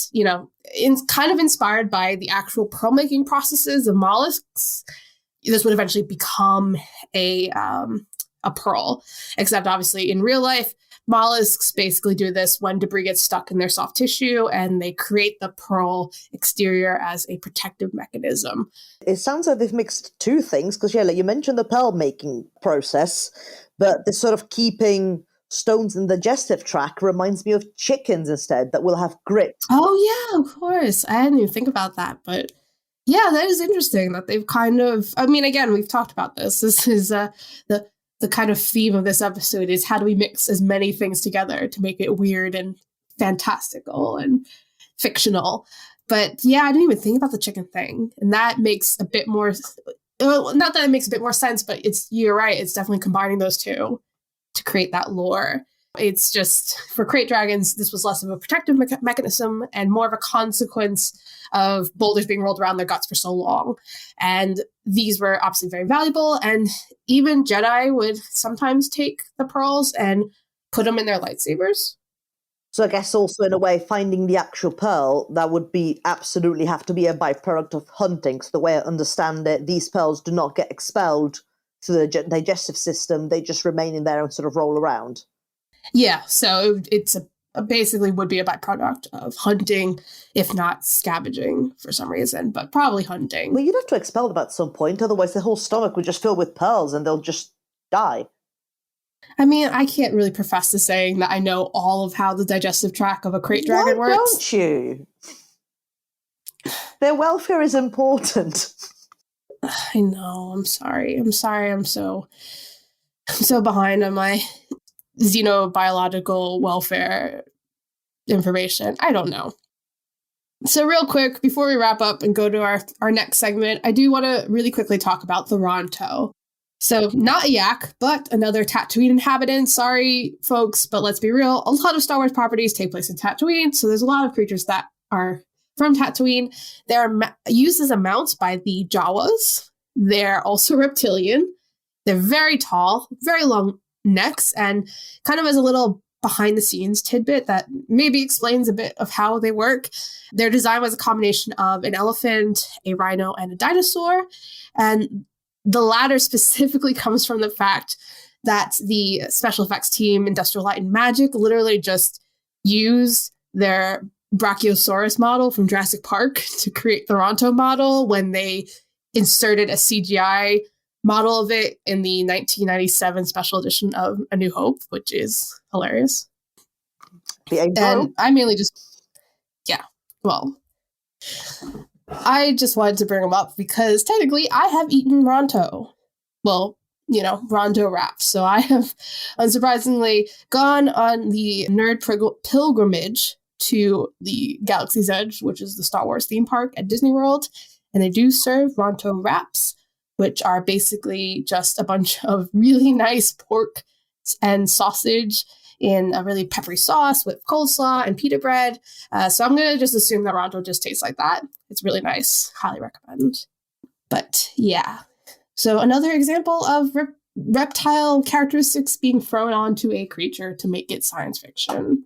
kind of inspired by the actual pearl-making processes of mollusks, this would eventually become a pearl. Except, obviously, in real life, mollusks basically do this when debris gets stuck in their soft tissue, and they create the pearl exterior as a protective mechanism. It sounds like they've mixed two things, because, like you mentioned the pearl making process, but this sort of keeping stones in the digestive tract reminds me of chickens instead, that will have grit. Oh, yeah, of course. I didn't even think about that, but yeah, that is interesting that they've kind of, I mean, again, we've talked about this. This is the kind of theme of this episode is how do we mix as many things together to make it weird and fantastical and fictional. But yeah, I didn't even think about the chicken thing. And that makes a bit more, well, not that it makes a bit more sense, but you're right. It's definitely combining those two to create that lore. It's just, for Krayt Dragons, this was less of a protective mechanism and more of a consequence of boulders being rolled around their guts for so long. And these were obviously very valuable. And even Jedi would sometimes take the pearls and put them in their lightsabers. So I guess also in a way, finding the actual pearl, that would be absolutely have to be a byproduct of hunting. So the way I understand it, these pearls do not get expelled through the digestive system. They just remain in there and sort of roll around. Yeah, so it's basically would be a byproduct of hunting, if not scavenging for some reason, but probably hunting. Well, you'd have to expel them at some point, otherwise the whole stomach would just fill with pearls and they'll just die. I mean, I can't really profess to saying that I know all of how the digestive tract of a Krayt Dragon works. Why don't you? Their welfare is important. I know, I'm sorry. I'm so behind on my xenobiological welfare information. I don't know. So real quick, before we wrap up and go to our next segment, I do want to really quickly talk about the Ronto. So not a yak, but another Tatooine inhabitant. Sorry, folks, but let's be real. A lot of Star Wars properties take place in Tatooine, so there's a lot of creatures that are from Tatooine. They're used as a mount by the Jawas. They're also reptilian. They're very tall, very long necks, and kind of as a little behind the scenes tidbit that maybe explains a bit of how they work. Their design was a combination of an elephant, a rhino, and a dinosaur. And the latter specifically comes from the fact that the special effects team, Industrial Light and Magic, literally just used their Brachiosaurus model from Jurassic Park to create the Ronto model when they inserted a CGI model of it in the 1997 special edition of A New Hope, which is hilarious. And I mainly just, I just wanted to bring them up because technically I have eaten Ronto. Well, Ronto wraps. So I have unsurprisingly gone on the nerd pilgrimage to the Galaxy's Edge, which is the Star Wars theme park at Disney World. And they do serve Ronto wraps, which are basically just a bunch of really nice pork and sausage in a really peppery sauce with coleslaw and pita bread. So I'm going to just assume that Ronto just tastes like that. It's really nice. Highly recommend. But yeah. So another example of reptile characteristics being thrown onto a creature to make it science fiction.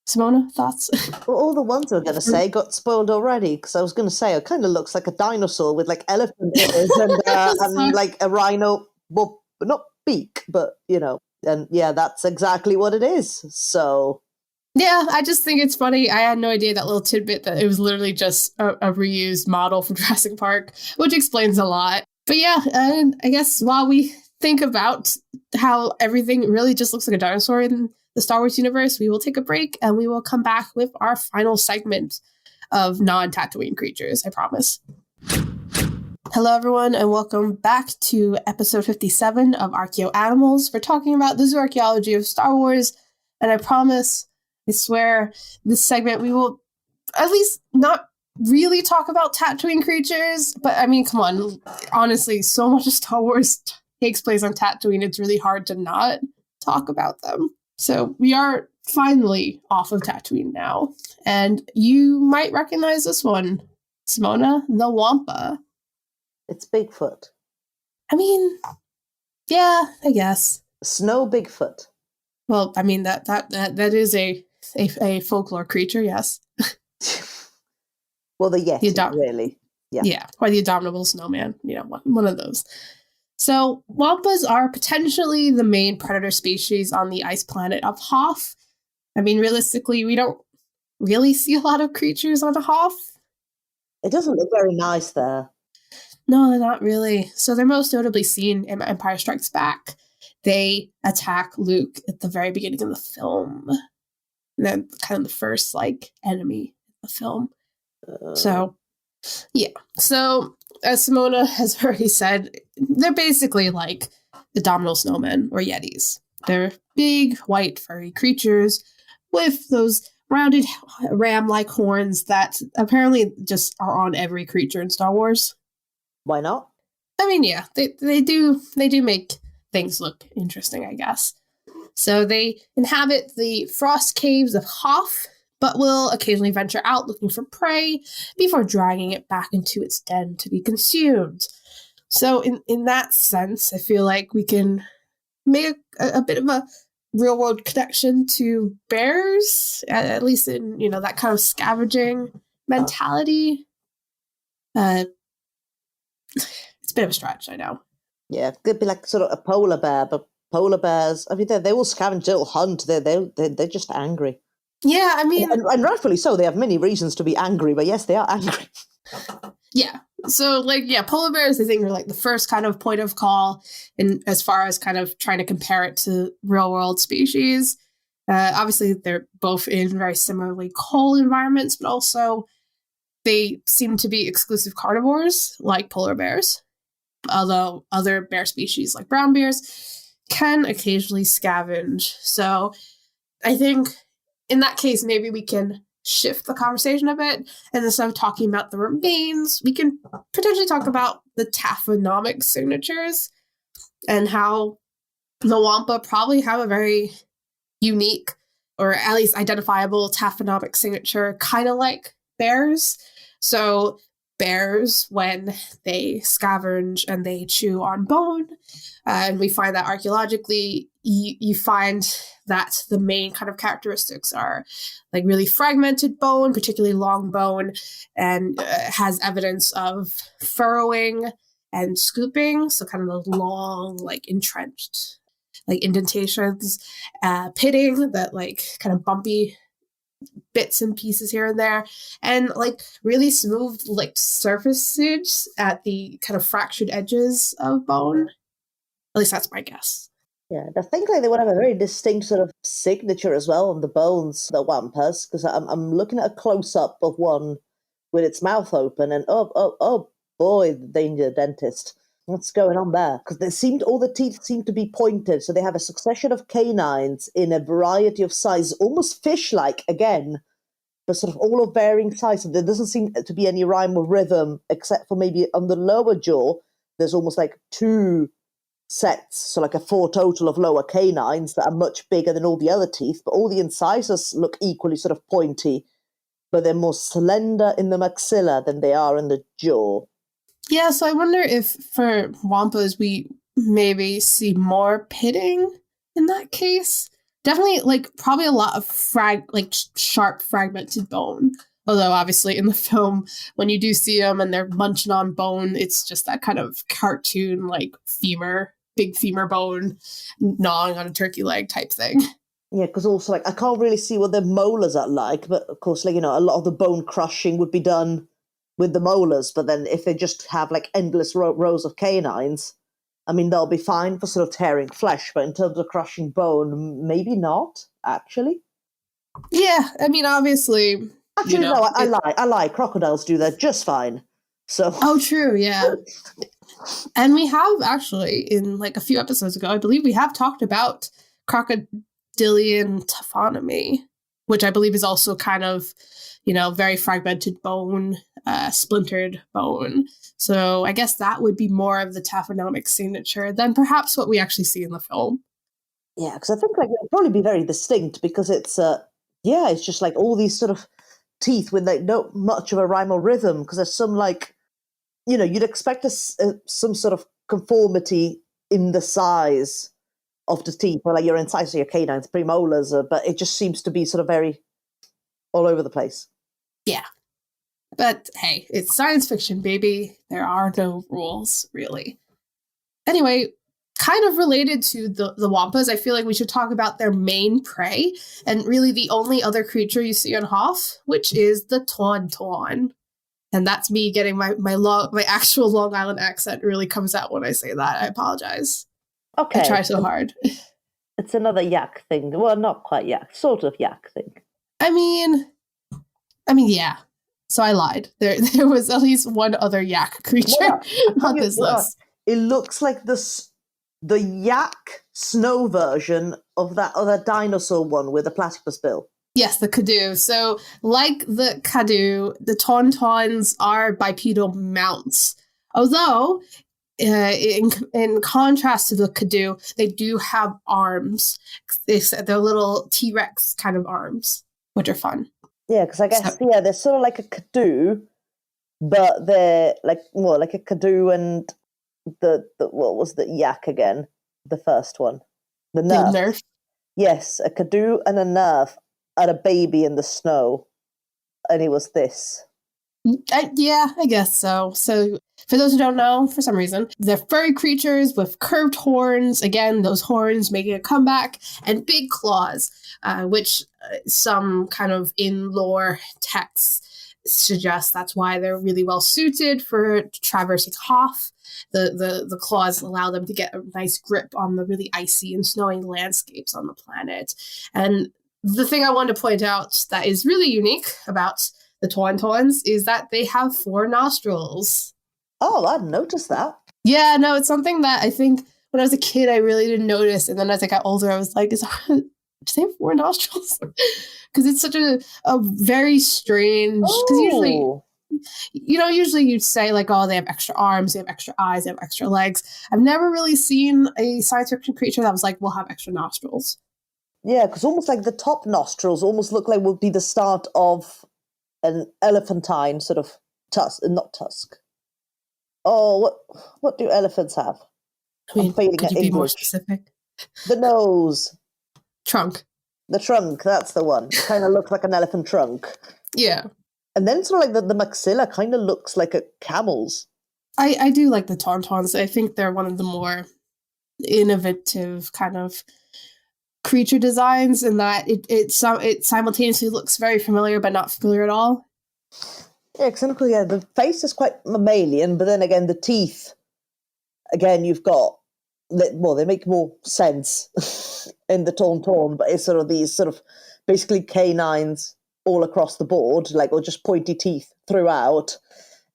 Simona, thoughts? Well, all the ones I was going to say got spoiled already, because I was going to say it kind of looks like a dinosaur with like elephant ears and like a rhino, well, not beak, but and yeah, that's exactly what it is. So yeah, I just think it's funny. I had no idea that little tidbit that it was literally just a reused model from Jurassic Park, which explains a lot. But yeah, and I guess while we think about how everything really just looks like a dinosaur in the Star Wars universe, we will take a break and we will come back with our final segment of non-Tatooine creatures, I promise. Hello, everyone, and welcome back to episode 57 of Archaeo Animals. We're talking about the Zooarchaeology of Star Wars, and I promise, I swear, this segment we will at least not really talk about Tatooine creatures, but I mean, come on, honestly, so much of Star Wars takes place on Tatooine, it's really hard to not talk about them. So we are finally off of Tatooine now, and you might recognize this one, Simona, the Wampa. It's Bigfoot. I mean, yeah, I guess. Snow Bigfoot. Well, I mean that is a folklore creature, yes. Well, the Yeti, really. Yeah, or the abominable snowman. One of those. So wampas are potentially the main predator species on the ice planet of Hoth. I mean, realistically, we don't really see a lot of creatures on Hoth. It doesn't look very nice there. No, they're not really. So they're most notably seen in Empire Strikes Back. They attack Luke at the very beginning of the film. And then kind of the first, enemy of the film. So, yeah. So, as Simona has already said, they're basically like the Domino Snowmen or Yetis. They're big, white, furry creatures with those rounded ram-like horns that apparently just are on every creature in Star Wars. Why not? I mean, yeah, they do make things look interesting, I guess. So they inhabit the frost caves of Hoth, but will occasionally venture out looking for prey before dragging it back into its den to be consumed. So in that sense, I feel like we can make a bit of a real world connection to bears, at least in, that kind of scavenging mentality. It's a bit of a stretch, I know. Yeah, it could be like sort of a polar bear, but polar bears, I mean, they will scavenge, they'll hunt, they're just angry. Yeah, I mean... And rightfully so, they have many reasons to be angry, but yes, they are angry. Yeah. So, polar bears, I think, are the first kind of point of call in as far as kind of trying to compare it to real-world species. Obviously, they're both in very similarly cold environments, but also they seem to be exclusive carnivores, like polar bears. Although other bear species, like brown bears, can occasionally scavenge. So I think in that case, maybe we can shift the conversation a bit. And instead of talking about the remains, we can potentially talk about the taphonomic signatures and how the Wampa probably have a very unique, or at least identifiable taphonomic signature, kind of like bears. So bears, when they scavenge and they chew on bone, and we find that archaeologically, you find that the main kind of characteristics are really fragmented bone, particularly long bone, and has evidence of furrowing and scooping, so kind of those long, entrenched, indentations, pitting, that kind of bumpy bits and pieces here and there, and really smooth surfaces at the kind of fractured edges of bone. At least that's my guess. Yeah, I think they would have a very distinct sort of signature as well on the bones, the wampas, because I'm looking at a close-up of one with its mouth open, and oh boy, the danger dentist. What's going on there? Because all the teeth seem to be pointed, so they have a succession of canines in a variety of sizes, almost fish-like again, but sort of all of varying sizes. There doesn't seem to be any rhyme or rhythm, except for maybe on the lower jaw, there's almost two sets, so a 4 total of lower canines that are much bigger than all the other teeth, but all the incisors look equally sort of pointy, but they're more slender in the maxilla than they are in the jaw. Yeah, so I wonder if for wampas we maybe see more pitting in that case. Definitely, probably a lot of sharp fragmented bone. Although obviously in the film, when you do see them and they're munching on bone, it's just that kind of cartoon big femur bone gnawing on a turkey leg type thing. Yeah, because also I can't really see what their molars are like, but of course a lot of the bone crushing would be done with the molars, but then if they just have endless rows of canines, I mean, they'll be fine for sort of tearing flesh, but in terms of crushing bone, maybe not, actually. Yeah, I mean, obviously... Actually, no, I lie. Crocodiles do that just fine. So. Oh, true, yeah. And we have actually, in a few episodes ago, I believe we have talked about crocodilian taphonomy, which I believe is also kind of, very fragmented bone, splintered bone. So I guess that would be more of the taphonomic signature than perhaps what we actually see in the film. Yeah, because I think it would probably be very distinct because it's it's just all these sort of teeth with not much of a rhyme or rhythm, because there's some you'd expect some sort of conformity in the size of the teeth, or your incisors, your canines, premolars, but it just seems to be sort of very all over the place. Yeah. But hey, it's science fiction, baby. There are no rules, really. Anyway, kind of related to the wampas, I feel like we should talk about their main prey, and really the only other creature you see on Hoth, which is the tauntaun. And that's me getting my actual Long Island accent really comes out when I say that. I apologize. Okay. I try so hard. It's another yak thing. Well, not quite yak, sort of yak thing. I mean, yeah. So I lied. There was at least one other yak creature on this list. It looks like the yak snow version of that other dinosaur one with a platypus bill. Yes, the Kaadu. So, like the Kaadu, the tauntauns are bipedal mounts. Although, in contrast to the Kaadu, they do have arms. They're little T-Rex kind of arms, which are fun. Yeah, because I guess, they're sort of like a Kaadu, but they're like more like a Kaadu and the what was the yak again? The first one. The nerf. The nerf? Yes, a Kaadu and a nerf had a baby in the snow, and it was this. Yeah, I guess so. So, for those who don't know, for some reason, they're furry creatures with curved horns. Again, those horns making a comeback, and big claws, which some kind of in-lore texts suggest that's why they're really well suited for traversing Hoth. The claws allow them to get a nice grip on the really icy and snowy landscapes on the planet. And the thing I wanted to point out that is really unique about the tauntauns is that they have 4 nostrils. Oh, I didn't notice that. Yeah, no, it's something that I think when I was a kid, I really didn't notice. And then as I got older, I was like, do they have 4 nostrils? Because it's such a very strange, because usually you'd say like, oh, they have extra arms, they have extra eyes, they have extra legs. I've never really seen a science fiction creature that was like, we'll have extra nostrils. Yeah, because almost like the top nostrils almost look like would be the start of an elephantine sort of tusk, not tusk. Oh, what do elephants have? I mean, I'm failing could at you be more English. specific? The nose. Trunk. The trunk, that's the one. Kind of looks like an elephant trunk. Yeah. And then sort of like the maxilla kind of looks like a camel's. I do like the tauntauns. I think they're one of the more innovative kind of creature designs in that it simultaneously looks very familiar but not familiar at all. Yeah, because the face is quite mammalian, but then again, the teeth, again, you've got, well, they make more sense in the tauntaun, but it's sort of these sort of basically canines all across the board, like, or just pointy teeth throughout.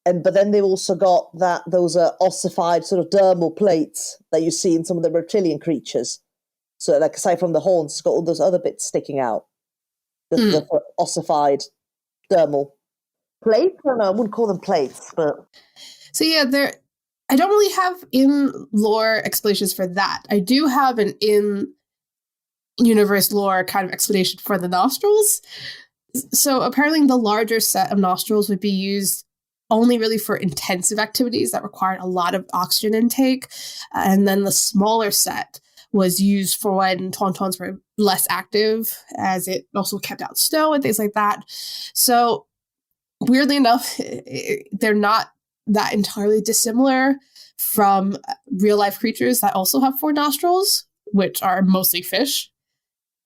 But then they've also got those ossified sort of dermal plates that you see in some of the reptilian creatures. So, like, aside from the horns, it's got all those other bits sticking out. The ossified dermal plates? I don't know, I wouldn't call them plates, but... So, yeah, I don't really have in-lore explanations for that. I do have an in-universe lore kind of explanation for the nostrils. So, apparently the larger set of nostrils would be used only really for intensive activities that required a lot of oxygen intake. And then the smaller set was used for when tauntauns were less active, as it also kept out snow and things like that. So weirdly enough, they're not that entirely dissimilar from real life creatures that also have 4 nostrils, which are mostly fish.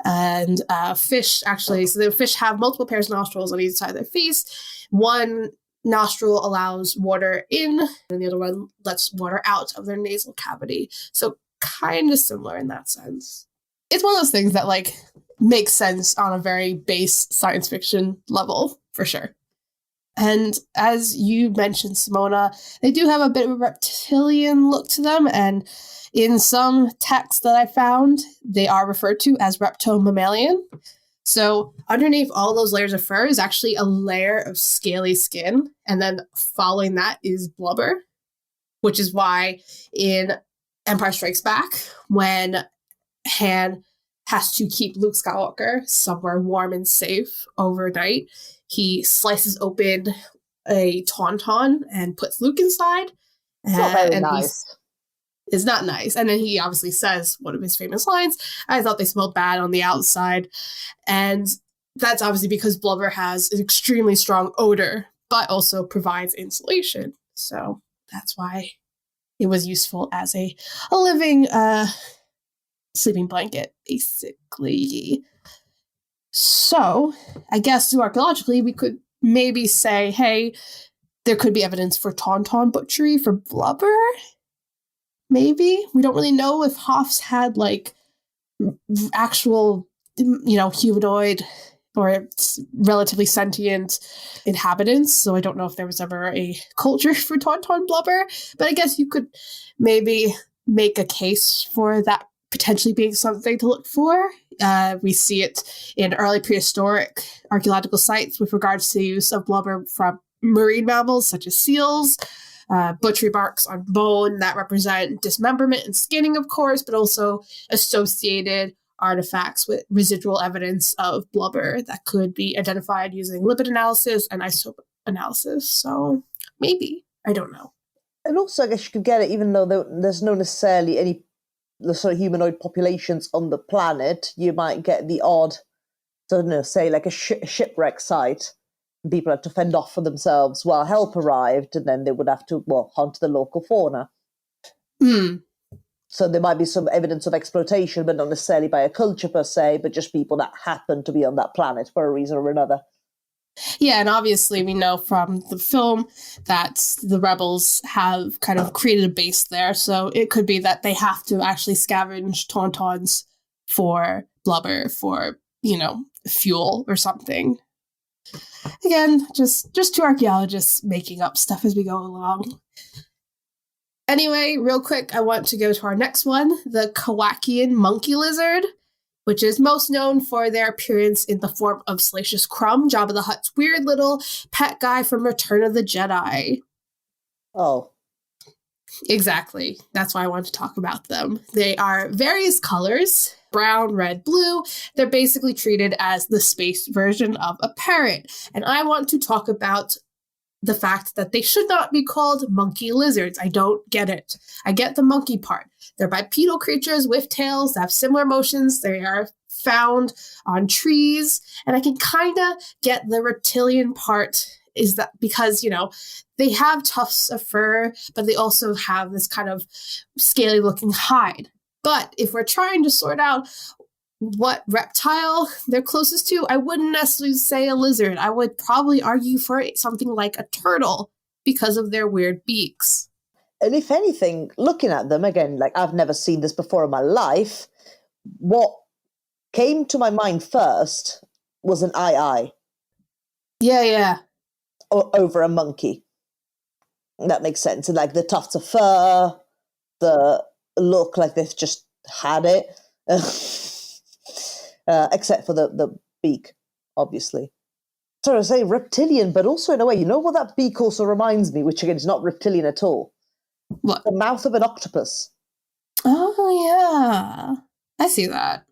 And fish actually, so the fish have multiple pairs of nostrils on each side of their face. One nostril allows water in, and the other one lets water out of their nasal cavity. So kind of similar in that sense. It's one of those things that like makes sense on a very base science fiction level, for sure. And as you mentioned, Simona, they do have a bit of a reptilian look to them, and in some texts that I found, they are referred to as reptomammalian. So underneath all those layers of fur is actually a layer of scaly skin, and then following that is blubber, which is why in Empire Strikes Back, when Han has to keep Luke Skywalker somewhere warm and safe overnight, he slices open a tauntaun and puts Luke inside. It's not very nice. It's not nice. And then he obviously says one of his famous lines, I thought they smelled bad on the outside. And that's obviously because blubber has an extremely strong odor, but also provides insulation. So that's why it was useful as a living sleeping blanket, basically. So I guess zooarchaeologically, we could maybe say, hey, there could be evidence for tauntaun butchery for blubber. Maybe. We don't really know if Hoffs had like actual, humanoid or relatively sentient inhabitants. So I don't know if there was ever a culture for tauntaun blubber, but I guess you could maybe make a case for that potentially being something to look for. We see it in early prehistoric archaeological sites with regards to the use of blubber from marine mammals such as seals, butchery marks on bone that represent dismemberment and skinning, of course, but also associated artifacts with residual evidence of blubber that could be identified using lipid analysis and isotope analysis. So maybe, I don't know. And also, I guess you could get it even though there's no necessarily any the sort of humanoid populations on the planet. You might get the odd, I don't know, say like a shipwreck site. People had to fend off for themselves while help arrived, and then they would have to, hunt the local fauna. So there might be some evidence of exploitation, but not necessarily by a culture per se, but just people that happen to be on that planet for a reason or another. Yeah, and obviously we know from the film that the rebels have kind of created a base there, so it could be that they have to actually scavenge tauntauns for blubber, for, fuel or something. Again, just two archaeologists making up stuff as we go along. Anyway, real quick, I want to go to our next one, the Kowakian Monkey-Lizard, which is most known for their appearance in the form of Salacious Crumb, Jabba the Hutt's weird little pet guy from Return of the Jedi. Oh. Exactly. That's why I want to talk about them. They are various colors, brown, red, blue. They're basically treated as the space version of a parrot. And I want to talk about the fact that they should not be called monkey lizards. I don't get it. I get the monkey part. They're bipedal creatures with tails that have similar motions. They are found on trees. And I can kind of get the reptilian part, is that because, they have tufts of fur, but they also have this kind of scaly looking hide. But if we're trying to sort out what reptile they're closest to, I wouldn't necessarily say a lizard. I would probably argue for something like a turtle because of their weird beaks. And if anything, looking at them, again, like I've never seen this before in my life, what came to my mind first was an eye. Yeah. Over a monkey. That makes sense. And like the tufts of fur, the look like they've just had it. Except for the beak, obviously. So I say reptilian, but also in a way, you know what that beak also reminds me, which again is not reptilian at all? What? The mouth of an octopus. Oh, yeah. I see that.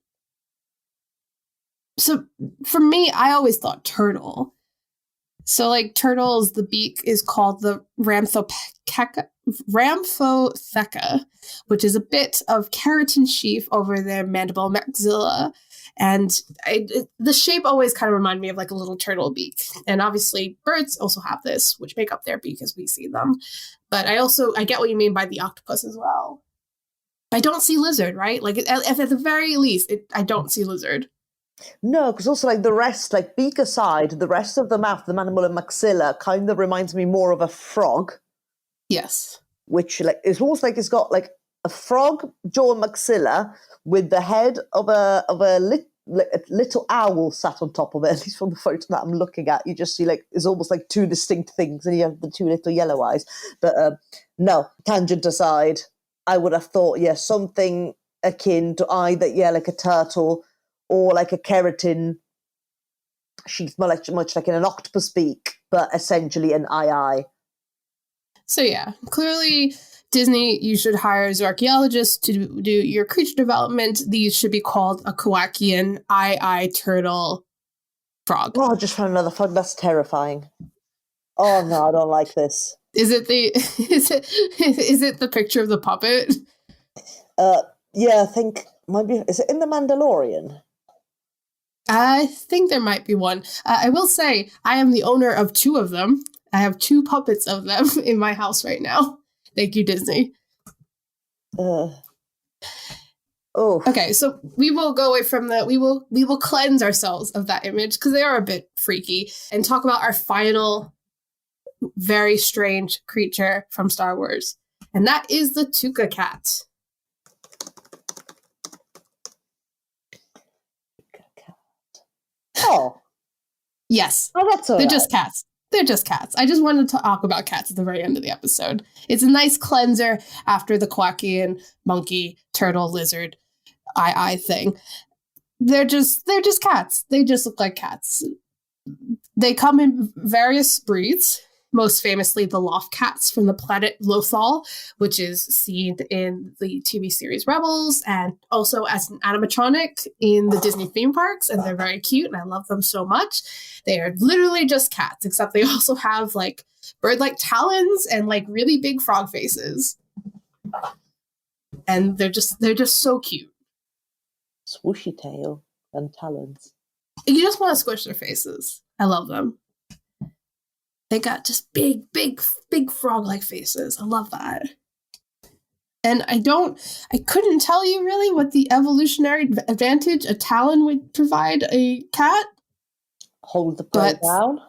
So for me, I always thought turtle. So like turtles, the beak is called the Rhamphotheca, which is a bit of keratin sheath over their mandible maxilla. And the shape always kind of reminded me of like a little turtle beak. And obviously birds also have this, which make up their beak as we see them. But I get what you mean by the octopus as well. I don't see lizard, right? Like at the very least, I don't see lizard. No, because also like the rest, like beak aside, the rest of the mouth, the mandible and maxilla, kind of reminds me more of a frog. Yes. Which like it's almost like it's got like a frog jaw and maxilla with the head of a little owl sat on top of it. At least from the photo that I'm looking at, you just see like it's almost like two distinct things, and you have the two little yellow eyes. But no, tangent aside, I would have thought something akin to either like a turtle or like a keratin sheath, much like in an octopus beak, but essentially an eye. So yeah, clearly Disney, you should hire zooarchaeologists to do your creature development. These should be called a Kowakian eye turtle frog. Oh, I just found another frog. That's terrifying. Oh no, I don't like this. Is it the picture of the puppet? Yeah, I think maybe is it in The Mandalorian? I think there might be one. I will say I am the owner of two of them. I have two puppets of them in my house right now. Thank you, Disney. Oh, Okay, so we will go away from we will cleanse ourselves of that image because they are a bit freaky and talk about our final very strange creature from Star Wars. And that is the Tuca cat. Oh. Yes. Oh, that's all They're right. just cats. They're just cats. I just wanted to talk about cats at the very end of the episode. It's a nice cleanser after the Kowakian monkey, turtle, lizard, eye thing. They're just cats. They just look like cats. They come in various breeds, most famously the loft cats from the planet Lothal, which is seen in the TV series Rebels and also as an animatronic in the Disney theme parks. And they're very cute and I love them so much. They are literally just cats, except they also have like bird-like talons and like really big frog faces. And they're just so cute. Swooshy tail and talons. You just want to squish their faces. I love them. They got just big frog-like faces. I love that. And I couldn't tell you really what the evolutionary advantage a talon would provide a cat. Hold the prey down.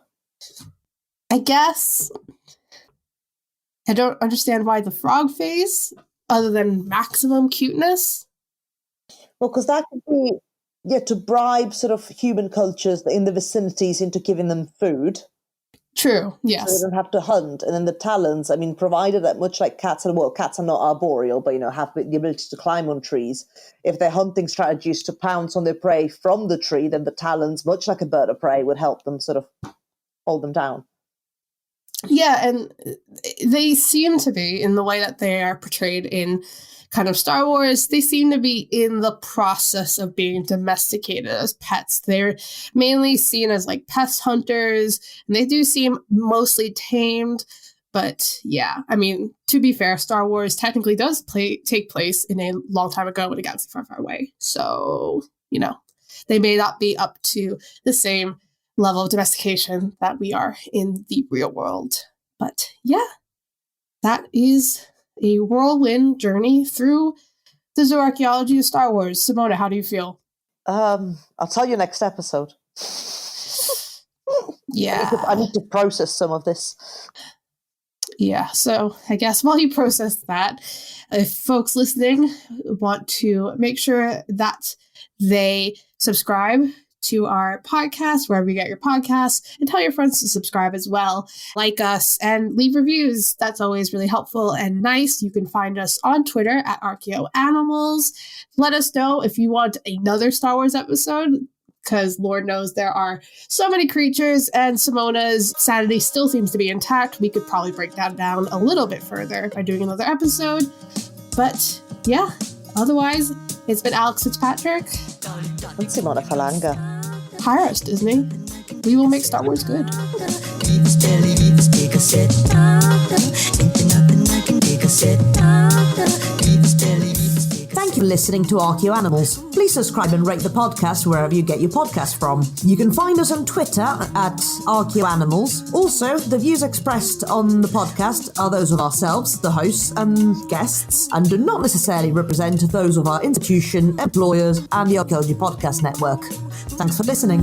I guess I don't understand why the frog face, other than maximum cuteness. Well, because that could be, to bribe sort of human cultures in the vicinities into giving them food. True, yes. So they don't have to hunt. And then the talons, I mean, provided that much like cats, cats are not arboreal, but, have the ability to climb on trees. If their hunting strategy is to pounce on their prey from the tree, then the talons, much like a bird of prey, would help them sort of hold them down. Yeah, and they seem to be, in the way that they are portrayed in kind of Star Wars, they seem to be in the process of being domesticated as pets. They're mainly seen as like pest hunters, and they do seem mostly tamed. But yeah, I mean, to be fair, Star Wars technically does take place in a long time ago in a galaxy far, far away. So, they may not be up to the same level of domestication that we are in the real world. But yeah, that is a whirlwind journey through the zooarchaeology of Star Wars. Simona, how do you feel? I'll tell you next episode. Yeah. I need to process some of this. Yeah, so I guess while you process that, if folks listening want to make sure that they subscribe to our podcast, wherever you get your podcasts, and tell your friends to subscribe as well. Like us and leave reviews. That's always really helpful and nice. You can find us on Twitter at ArchaeoAnimals. Let us know if you want another Star Wars episode, because Lord knows there are so many creatures and Simona's sanity still seems to be intact. We could probably break that down a little bit further by doing another episode. But yeah, otherwise, it's been Alex Fitzpatrick and Simona Falanga. Hire us, Disney. We will make Star Wars good. Thank you for listening to ArchaeoAnimals. Please subscribe and rate the podcast wherever you get your podcast from. You can find us on Twitter at ArchaeoAnimals. Also, the views expressed on the podcast are those of ourselves, the hosts and guests, and do not necessarily represent those of our institution, employers, and the Archaeology Podcast Network. Thanks for listening.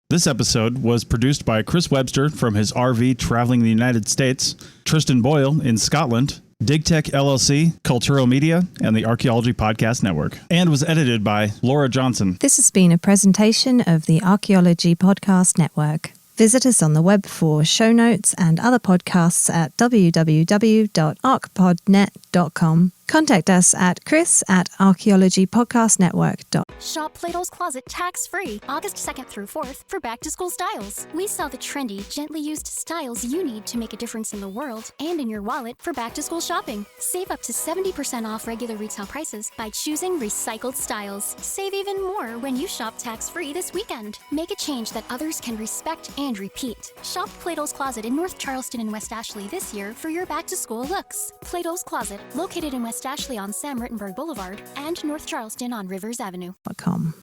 This episode was produced by Chris Webster from his RV traveling the United States, Tristan Boyle in Scotland, DigTech LLC, Culturo Media, and the Archaeology Podcast Network, and was edited by Laura Johnson. This has been a presentation of the Archaeology Podcast Network. Visit us on the web for show notes and other podcasts at www.archpodnet.com. Contact us at chris@archaeologypodcastnetwork.com. Shop Plato's Closet tax-free August 2nd through 4th for back-to-school styles. We sell the trendy, gently used styles you need to make a difference in the world and in your wallet for back-to-school shopping. Save up to 70% off regular retail prices by choosing recycled styles. Save even more when you shop tax-free this weekend. Make a change that others can respect and repeat. Shop Plato's Closet in North Charleston and West Ashley this year for your back-to-school looks. Plato's Closet, located in West Ashley on Sam Rittenberg Boulevard and North Charleston on Rivers Avenue.